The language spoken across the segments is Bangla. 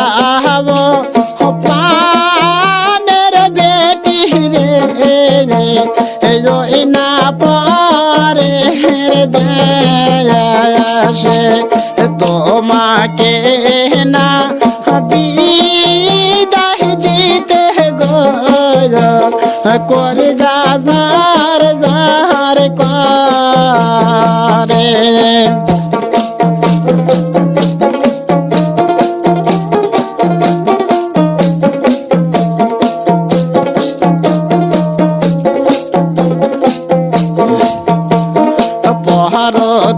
যাব পানের বেটি রে রই না পরে দেশে তোমাকে না বিদায় দিতে গো করে যা ঝার ঝার করে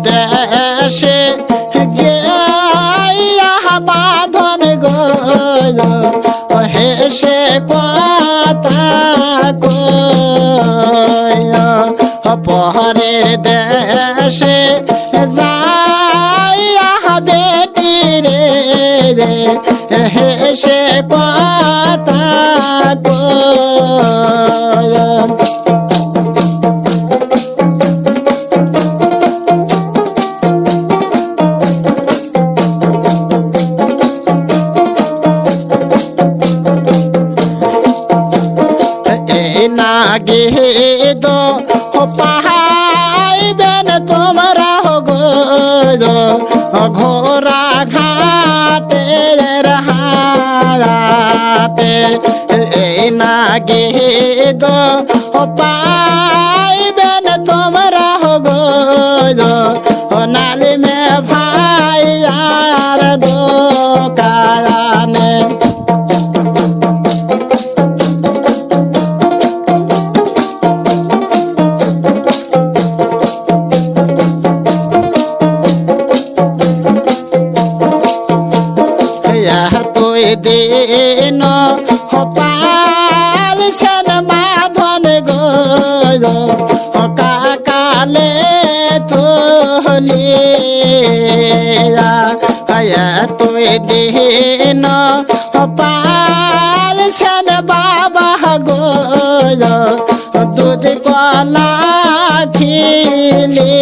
দেশে গিয়া বাঁধন গো হেসে কথা পহরের দেশে যাইয়া বেটি রে হেসে কথা নাগে দো পাহাইবেন তোমরা গো ঘোরা ঘাটে হাটে এই নাগে দো পাইবেন তোমরা গো নালি মে ভাই আর দোকানে দিন পাল সেন মাধন গো কাকালে তুই দিন পাল সেন বাবা গো দুধ কলা খিলি